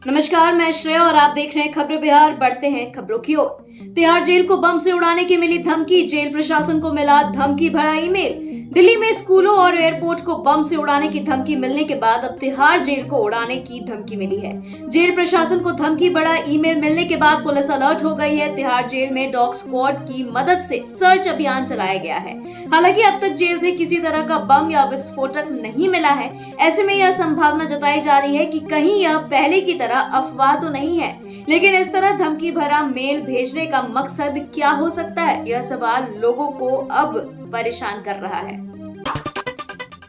नमस्कार, मैं श्रेया और आप देख रहे हैं खबर बिहार। बढ़ते हैं खबरों की ओर। तिहाड़ जेल को बम से उड़ाने की मिली धमकी, जेल प्रशासन को मिला धमकी भरा ईमेल। दिल्ली में स्कूलों और एयरपोर्ट को बम से उड़ाने की धमकी मिलने के बाद अब तिहाड़ जेल को उड़ाने की धमकी मिली है। जेल प्रशासन को धमकी भरा ईमेल मिलने के बाद पुलिस अलर्ट हो गई है। तिहाड़ जेल में डॉग स्क्वाड की मदद से सर्च अभियान चलाया गया है। हालांकि अब तक जेल से किसी तरह का बम या विस्फोटक नहीं मिला है। ऐसे में यह संभावना जताई जा रही है कि कहीं यह पहले की तरह अफवाह तो नहीं है, लेकिन इस तरह धमकी भरा मेल भेजने का मकसद क्या हो सकता है, यह सवाल लोगों को अब परेशान कर रहा है।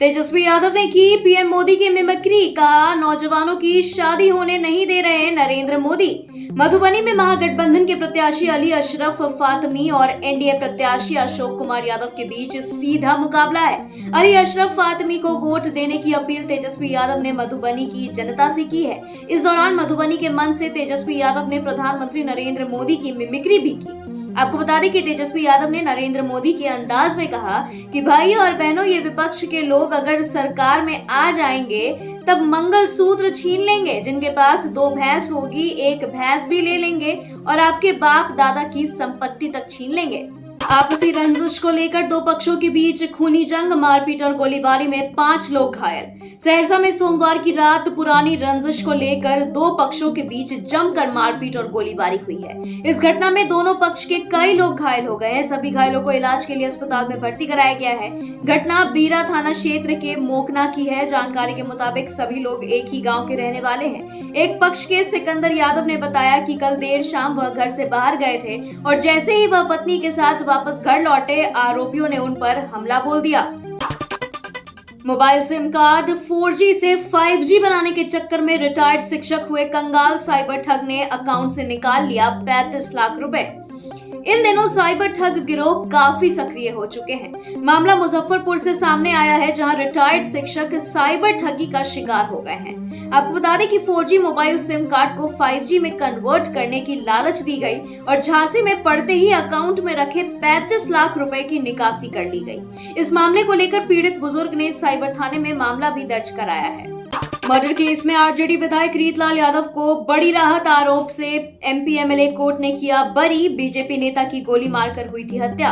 तेजस्वी यादव ने की पीएम मोदी की मिमिक्री, कहा नौजवानों की शादी होने नहीं दे रहे नरेंद्र मोदी। मधुबनी में महागठबंधन के प्रत्याशी अली अशरफ फातमी और एनडीए प्रत्याशी अशोक कुमार यादव के बीच सीधा मुकाबला है। अली अशरफ फातमी को वोट देने की अपील तेजस्वी यादव ने मधुबनी की जनता से की है। इस दौरान मधुबनी के मंच से तेजस्वी यादव ने प्रधानमंत्री नरेंद्र मोदी की मिमिक्री भी की। आपको बता दें कि तेजस्वी यादव ने नरेंद्र मोदी के अंदाज में कहा कि भाई और बहनों, ये विपक्ष के लोग अगर सरकार में आ जाएंगे तब मंगल सूत्र छीन लेंगे। जिनके पास 2 भैंस होगी, 1 भैंस भी ले लेंगे और आपके बाप दादा की संपत्ति तक छीन लेंगे। आपसी रंजिश को लेकर 2 पक्षों के बीच खूनी जंग, मारपीट और गोलीबारी में 5 लोग घायल। सहरसा में सोमवार की रात पुरानी रंजिश को लेकर 2 पक्षों के बीच जमकर मारपीट और गोलीबारी हुई है। इस घटना में दोनों पक्ष के कई लोग घायल हो गए हैं। सभी घायलों को इलाज के लिए अस्पताल में भर्ती कराया गया है। घटना बीरा थाना क्षेत्र के मोकना की है। जानकारी के मुताबिक सभी लोग एक ही गाँव के रहने वाले हैं। एक पक्ष के सिकंदर यादव ने बताया कि कल देर शाम वह घर से बाहर गए थे और जैसे ही वह पत्नी के साथ वापस घर लौटे, आरोपियों ने उन पर हमला बोल दिया। मोबाइल सिम कार्ड 4G से 5G बनाने के चक्कर में रिटायर्ड शिक्षक हुए कंगाल। साइबर ठग ने अकाउंट से निकाल लिया 35 लाख रुपए। इन दिनों साइबर ठग गिरोह काफी सक्रिय हो चुके हैं। मामला मुजफ्फरपुर से सामने आया है, जहां रिटायर्ड शिक्षक साइबर ठगी का शिकार हो गए हैं। आपको बता दें कि 4G मोबाइल सिम कार्ड को 5G में कन्वर्ट करने की लालच दी गई और झांसे में पड़ते ही अकाउंट में रखे 35 लाख रुपए की निकासी कर ली गई। इस मामले को लेकर पीड़ित बुजुर्ग ने साइबर थाने में मामला भी दर्ज कराया है। मर्डर केस में आरजेडी विधायक रीतलाल यादव को बड़ी राहत, आरोप से एमपी एमएलए कोर्ट ने किया बरी। बीजेपी नेता की गोली मारकर हुई थी हत्या।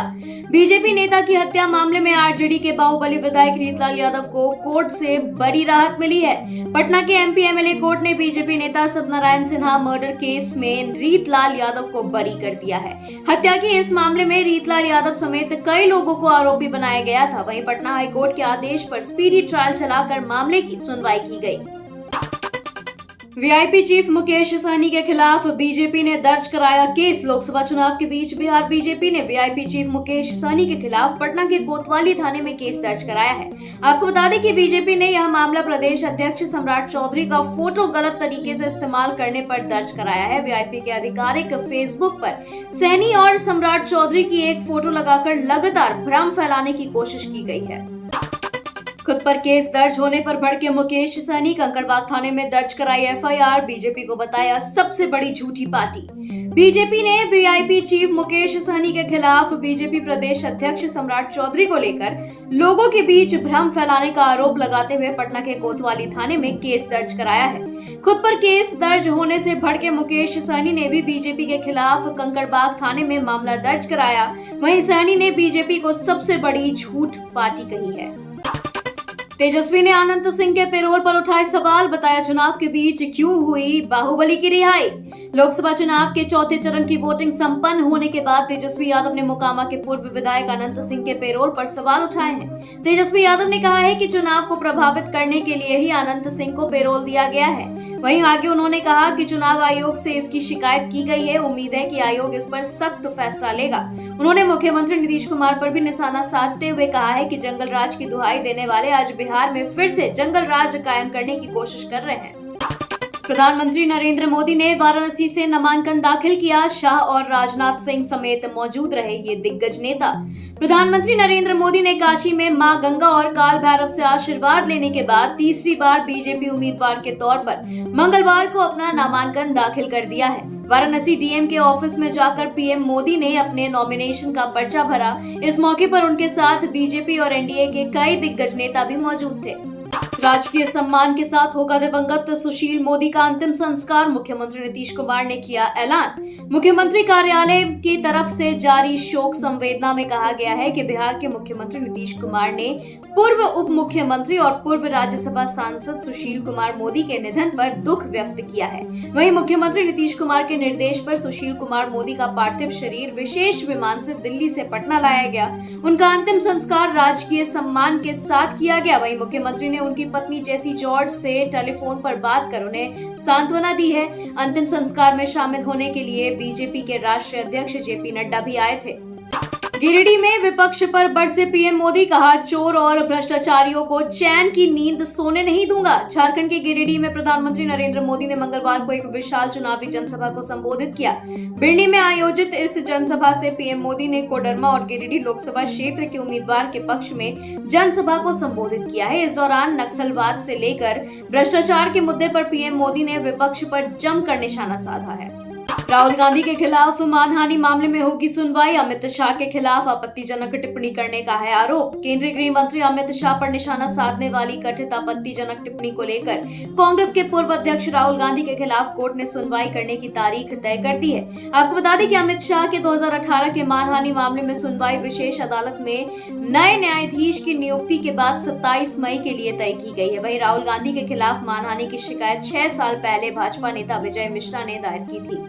बीजेपी नेता की हत्या मामले में आरजेडी के बाहुबली विधायक रीतलाल यादव को कोर्ट से बड़ी राहत मिली है। पटना के एमपी एमएलए कोर्ट ने बीजेपी नेता सत्यनारायण सिन्हा मर्डर केस में रीतलाल यादव को बरी कर दिया है। हत्या के इस मामले में रीतलाल यादव समेत कई लोगों को आरोपी बनाया गया था। वहीं पटना हाईकोर्ट के आदेश पर स्पीडी ट्रायल चलाकर मामले की सुनवाई की गई। वीआईपी चीफ मुकेश सहनी के खिलाफ बीजेपी ने दर्ज कराया केस। लोकसभा चुनाव के बीच बिहार बीजेपी ने वीआईपी चीफ मुकेश सहनी के खिलाफ पटना के कोतवाली थाने में केस दर्ज कराया है। आपको बता दें कि बीजेपी ने यह मामला प्रदेश अध्यक्ष सम्राट चौधरी का फोटो गलत तरीके से इस्तेमाल करने पर दर्ज कराया है। वीआईपी के आधिकारिक फेसबुक पर सहनी और सम्राट चौधरी की एक फोटो लगाकर लगातार भ्रम फैलाने की कोशिश की गई है। खुद पर केस दर्ज होने पर भड़के मुकेश सहनी, कंकड़बाग थाने में दर्ज कराई एफआईआर। बीजेपी को बताया सबसे बड़ी झूठी पार्टी। बीजेपी ने वीआईपी चीफ मुकेश सहनी के खिलाफ बीजेपी प्रदेश अध्यक्ष सम्राट चौधरी को लेकर लोगों के बीच भ्रम फैलाने का आरोप लगाते हुए पटना के कोतवाली थाने में केस दर्ज कराया है। खुद पर केस दर्ज होने से भड़के मुकेश सहनी ने भी बीजेपी के खिलाफ कंकड़बाग थाने में मामला दर्ज कराया। वहीं सहनी ने बीजेपी को सबसे बड़ी झूठ पार्टी कही है। तेजस्वी ने अनंत सिंह के पेरोल पर उठाए सवाल, बताया चुनाव के बीच क्यों हुई बाहुबली की रिहाई। लोकसभा चुनाव के चौथे चरण की वोटिंग संपन्न होने के बाद तेजस्वी यादव ने मोकामा के पूर्व विधायक अनंत सिंह के पेरोल पर सवाल उठाए हैं। तेजस्वी यादव ने कहा है कि चुनाव को प्रभावित करने के लिए ही अनंत सिंह को पेरोल दिया गया है। वहीं आगे उन्होंने कहा कि चुनाव आयोग से इसकी शिकायत की गई है। उम्मीद है कि आयोग इस पर सख्त फैसला लेगा। उन्होंने मुख्यमंत्री नीतीश कुमार पर भी निशाना साधते हुए कहा है कि जंगल राज की दुहाई देने वाले आज बिहार में फिर से जंगल राज कायम करने की कोशिश कर रहे हैं। प्रधानमंत्री नरेंद्र मोदी ने वाराणसी से नामांकन दाखिल किया। शाह और राजनाथ सिंह समेत मौजूद रहे ये दिग्गज नेता। प्रधानमंत्री नरेंद्र मोदी ने काशी में मां गंगा और काल भैरव से आशीर्वाद लेने के बाद तीसरी बार बीजेपी उम्मीदवार के तौर पर मंगलवार को अपना नामांकन दाखिल कर दिया है। वाराणसी डीएम के ऑफिस में जाकर पीएम मोदी ने अपने नॉमिनेशन का पर्चा भरा। इस मौके पर उनके साथ बीजेपी और एनडीए के कई दिग्गज नेता भी मौजूद थे। राजकीय सम्मान के साथ होगा दिवंगत सुशील मोदी का अंतिम संस्कार, मुख्यमंत्री नीतीश कुमार ने किया ऐलान। मुख्यमंत्री कार्यालय की तरफ से जारी शोक संवेदना में कहा गया है कि बिहार के मुख्यमंत्री नीतीश कुमार ने पूर्व उप मुख्यमंत्री और पूर्व राज्यसभा सांसद सुशील कुमार मोदी के निधन पर दुख व्यक्त किया है। वहीं मुख्यमंत्री नीतीश कुमार के निर्देश पर सुशील कुमार मोदी का पार्थिव शरीर विशेष विमान से दिल्ली से पटना लाया गया। उनका अंतिम संस्कार राजकीय सम्मान के साथ किया गया। वहीं मुख्यमंत्री ने उनकी पत्नी जेसी जॉर्ज से टेलीफोन पर बात कर उन्हें सांत्वना दी है। अंतिम संस्कार में शामिल होने के लिए बीजेपी के राष्ट्रीय अध्यक्ष जेपी नड्डा भी आए थे। गिरिडीह में विपक्ष पर बरसे पीएम मोदी, कहा चोर और भ्रष्टाचारियों को चैन की नींद सोने नहीं दूंगा। झारखंड के गिरिडीह में प्रधानमंत्री नरेंद्र मोदी ने मंगलवार को एक विशाल चुनावी जनसभा को संबोधित किया। बिरनी में आयोजित इस जनसभा से पीएम मोदी ने कोडरमा और गिरिडीह लोकसभा क्षेत्र के उम्मीदवार के पक्ष में जनसभा को संबोधित किया है। इस दौरान नक्सलवाद से लेकर भ्रष्टाचार के मुद्दे पर पीएम मोदी ने विपक्ष पर जमकर निशाना साधा है। राहुल गांधी के खिलाफ मानहानि मामले में होगी सुनवाई, अमित शाह के खिलाफ आपत्तिजनक टिप्पणी करने का है आरोप। केंद्रीय गृह मंत्री अमित शाह पर निशाना साधने वाली कथित आपत्तिजनक टिप्पणी को लेकर कांग्रेस के पूर्व अध्यक्ष राहुल गांधी के खिलाफ कोर्ट ने सुनवाई करने की तारीख तय कर दी है। आपको बता दें कि अमित शाह के 2018 के मानहानि मामले में सुनवाई विशेष अदालत में नए न्यायाधीश की नियुक्ति के बाद 27 मई के लिए तय की गई है। वहीं राहुल गांधी के खिलाफ मानहानि की शिकायत 6 साल पहले भाजपा नेता विजय मिश्रा ने दायर की थी।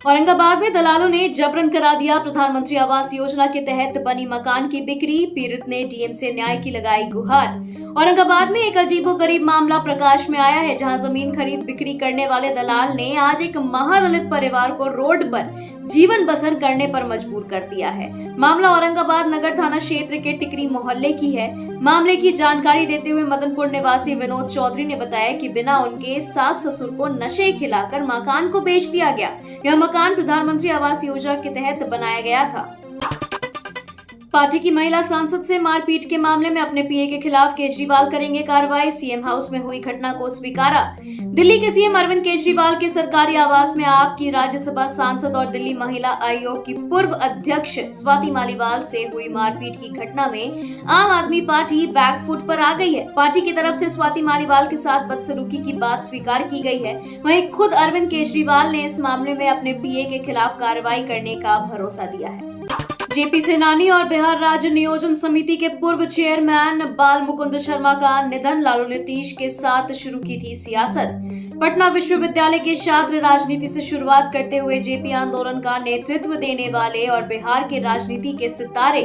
औरंगाबाद में दलालों ने जबरन करा दिया प्रधानमंत्री आवास योजना के तहत बनी मकान की बिक्री, पीड़ित ने डीएम से न्याय की लगाई गुहार। औरंगाबाद में एक अजीबोगरीब मामला प्रकाश में आया है, जहां जमीन खरीद बिक्री करने वाले दलाल ने आज एक महादलित परिवार को रोड पर जीवन बसर करने पर मजबूर कर दिया है। मामला औरंगाबाद नगर थाना क्षेत्र के टिकरी मोहल्ले की है। मामले की जानकारी देते हुए मदनपुर निवासी विनोद चौधरी ने बताया कि बिना उनके सास ससुर को नशे खिलाकर मकान को बेच दिया गया। यह मकान प्रधानमंत्री आवास योजना के तहत बनाया गया था। पार्टी की महिला सांसद से मारपीट के मामले में अपने पीए के खिलाफ केजरीवाल करेंगे कार्रवाई, सीएम हाउस में हुई घटना को स्वीकारा। दिल्ली के सीएम अरविंद केजरीवाल के सरकारी आवास में आप की राज्यसभा सांसद और दिल्ली महिला आयोग की पूर्व अध्यक्ष स्वाति मालीवाल से हुई मारपीट की घटना में आम आदमी पार्टी बैकफुट पर आ गई है। पार्टी की तरफ से स्वाति मालीवाल के साथ बदसलूकी की बात स्वीकार की गई है। वहीं खुद अरविंद केजरीवाल ने इस मामले में अपने पीए के खिलाफ कार्रवाई करने का भरोसा दिया है। जेपी सेनानी और बिहार राज्य नियोजन समिति के पूर्व चेयरमैन बाल मुकुंद शर्मा का निधन, लालू नीतीश के साथ शुरू की थी सियासत। पटना विश्वविद्यालय के छात्र राजनीति से शुरुआत करते हुए जेपी आंदोलन का नेतृत्व देने वाले और बिहार के राजनीति के सितारे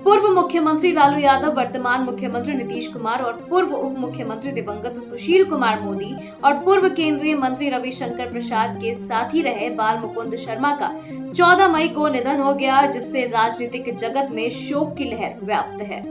पूर्व मुख्यमंत्री लालू यादव, वर्तमान मुख्यमंत्री नीतीश कुमार और पूर्व उप मुख्यमंत्री दिवंगत सुशील कुमार मोदी और पूर्व केंद्रीय मंत्री रविशंकर प्रसाद के साथी रहे बाल मुकुंद शर्मा का 14 मई को निधन हो गया, जिससे राजनीतिक जगत में शोक की लहर व्याप्त है।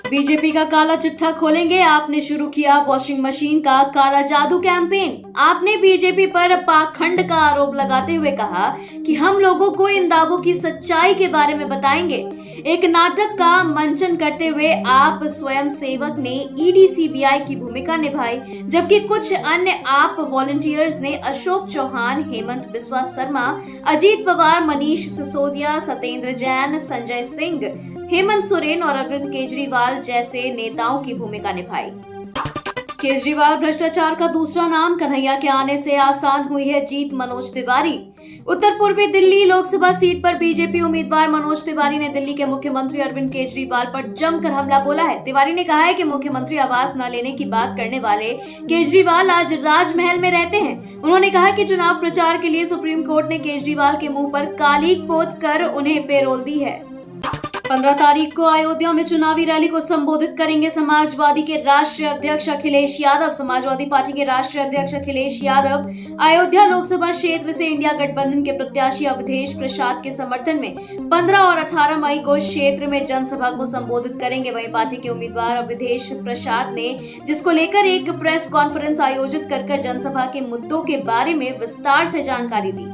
बीजेपी का काला चिट्ठा खोलेंगे, आपने शुरू किया वॉशिंग मशीन का काला जादू कैंपेन। आपने बीजेपी पर पाखंड का आरोप लगाते हुए कहा कि हम लोगों को इन दावों की सच्चाई के बारे में बताएंगे। एक नाटक का मंचन करते हुए आप स्वयं सेवक ने ईडी सीबीआई की भूमिका निभाई, जबकि कुछ अन्य आप वॉलंटियर्स ने अशोक चौहान, हेमंत बिस्वा शर्मा, अजीत पवार, मनीष सिसोदिया, सत्येंद्र जैन, संजय सिंह, हेमंत सोरेन और अरविंद केजरीवाल जैसे नेताओं की भूमिका निभाई। केजरीवाल भ्रष्टाचार का दूसरा नाम, कन्हैया के आने से आसान हुई है जीत, मनोज तिवारी। उत्तर पूर्वी दिल्ली लोकसभा सीट पर बीजेपी उम्मीदवार मनोज तिवारी ने दिल्ली के मुख्यमंत्री अरविंद केजरीवाल पर जमकर हमला बोला है। तिवारी ने कहा है कि मुख्यमंत्री आवास न लेने की बात करने वाले केजरीवाल आज राजमहल में रहते हैं। उन्होंने कहा कि चुनाव प्रचार के लिए सुप्रीम कोर्ट ने केजरीवाल के मुंह पर कालीक पोत कर उन्हें पेरोल दी है। 15 तारीख को अयोध्या में चुनावी रैली को संबोधित करेंगे समाजवादी के राष्ट्रीय अध्यक्ष अखिलेश यादव। समाजवादी पार्टी के राष्ट्रीय अध्यक्ष अखिलेश यादव अयोध्या लोकसभा क्षेत्र से इंडिया गठबंधन के प्रत्याशी अवधेश प्रसाद के समर्थन में 15 और 18 मई को क्षेत्र में जनसभा को संबोधित करेंगे। वहीं पार्टी के उम्मीदवार अवधेश प्रसाद ने जिसको लेकर एक प्रेस कॉन्फ्रेंस आयोजित कर जनसभा के मुद्दों के बारे में विस्तार से जानकारी दी।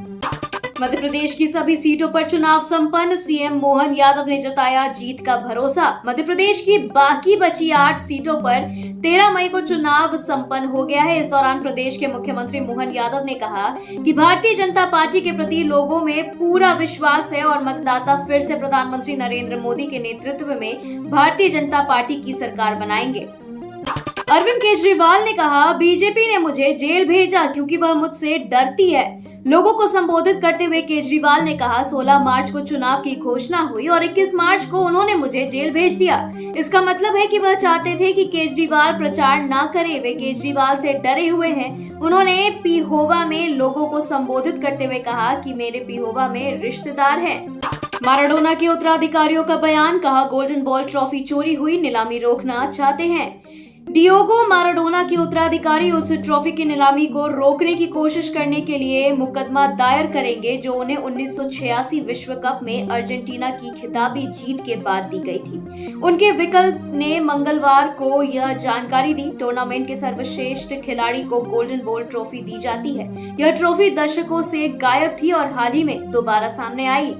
मध्य प्रदेश की सभी सीटों पर चुनाव संपन्न, सीएम मोहन यादव ने जताया जीत का भरोसा। मध्य प्रदेश की बाकी बची 8 सीटों पर 13 मई को चुनाव संपन्न हो गया है। इस दौरान प्रदेश के मुख्यमंत्री मोहन यादव ने कहा कि भारतीय जनता पार्टी के प्रति लोगों में पूरा विश्वास है और मतदाता फिर से प्रधानमंत्री नरेंद्र मोदी के नेतृत्व में भारतीय जनता पार्टी की सरकार बनाएंगे। अरविंद केजरीवाल ने कहा, बीजेपी ने मुझे जेल भेजा क्योंकि वह मुझसे डरती है। लोगों को संबोधित करते हुए केजरीवाल ने कहा, 16 मार्च को चुनाव की घोषणा हुई और 21 मार्च को उन्होंने मुझे जेल भेज दिया। इसका मतलब है कि वह चाहते थे कि केजरीवाल प्रचार ना करे। वे केजरीवाल से डरे हुए हैं। उन्होंने पिहोवा में लोगों को संबोधित करते हुए कहा कि मेरे पिहोवा में रिश्तेदार हैं। माराडोना के उत्तराधिकारियों का बयान, कहा गोल्डन बॉल ट्रॉफी चोरी हुई, नीलामी रोकना चाहते हैं। डियोगो माराडोना के उत्तराधिकारी उस ट्रॉफी की नीलामी को रोकने की कोशिश करने के लिए मुकदमा दायर करेंगे जो उन्हें 1986 विश्व कप में अर्जेंटीना की खिताबी जीत के बाद दी गई थी। उनके वकील ने मंगलवार को यह जानकारी दी। टूर्नामेंट के सर्वश्रेष्ठ खिलाड़ी को गोल्डन बॉल ट्रॉफी दी जाती है। यह ट्रॉफी दशकों से गायब थी और हाल ही में दोबारा सामने आई।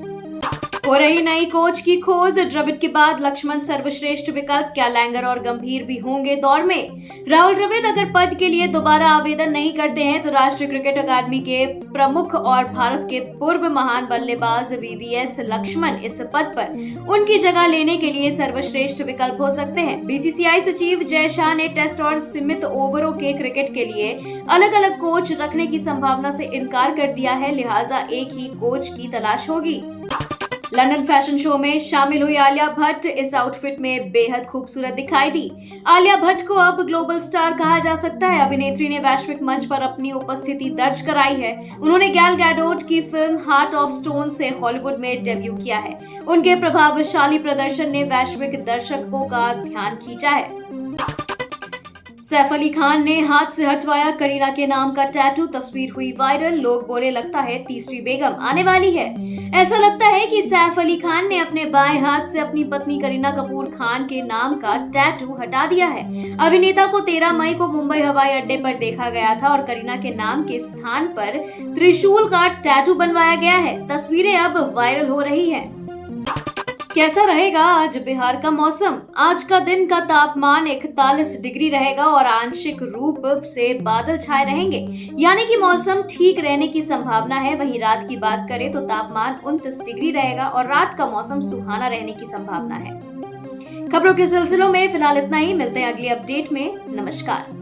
हो रही नई कोच की खोज, द्रविड़ के बाद लक्ष्मण सर्वश्रेष्ठ विकल्प, क्या लैंगर और गंभीर भी होंगे दौर में? राहुल द्रविड़ अगर पद के लिए दोबारा आवेदन नहीं करते हैं तो राष्ट्रीय क्रिकेट अकादमी के प्रमुख और भारत के पूर्व महान बल्लेबाज वीवीएस लक्ष्मण इस पद पर उनकी जगह लेने के लिए सर्वश्रेष्ठ विकल्प हो सकते हैं। बीसीसीआई सचिव जय शाह ने टेस्ट और सीमित ओवरों के क्रिकेट के लिए अलग अलग कोच रखने की संभावना से इनकार कर दिया है, लिहाजा एक ही कोच की तलाश होगी। लंदन फैशन शो में शामिल हुई आलिया भट्ट इस आउटफिट में बेहद खूबसूरत दिखाई दी। आलिया भट्ट को अब ग्लोबल स्टार कहा जा सकता है। अभिनेत्री ने वैश्विक मंच पर अपनी उपस्थिति दर्ज कराई है। उन्होंने गैल गैडोट की फिल्म हार्ट ऑफ स्टोन से हॉलीवुड में डेब्यू किया है। उनके प्रभावशाली प्रदर्शन ने वैश्विक दर्शकों का ध्यान खींचा है। सैफ अली खान ने हाथ से हटवाया करीना के नाम का टैटू, तस्वीर हुई वायरल। लोग बोले लगता है तीसरी बेगम आने वाली है। ऐसा लगता है कि सैफ अली खान ने अपने बाएं हाथ से अपनी पत्नी करीना कपूर खान के नाम का टैटू हटा दिया है। अभिनेता को 13 मई को मुंबई हवाई अड्डे पर देखा गया था और करीना के नाम के स्थान पर त्रिशूल का टैटू बनवाया गया है। तस्वीरें अब वायरल हो रही है। कैसा रहेगा आज बिहार का मौसम? आज का दिन का तापमान 41 डिग्री रहेगा और आंशिक रूप से बादल छाए रहेंगे, यानी कि मौसम ठीक रहने की संभावना है। वहीं रात की बात करें तो तापमान 29 डिग्री रहेगा और रात का मौसम सुहाना रहने की संभावना है। खबरों के सिलसिलों में फिलहाल इतना ही। मिलते हैं अगली अपडेट में। नमस्कार।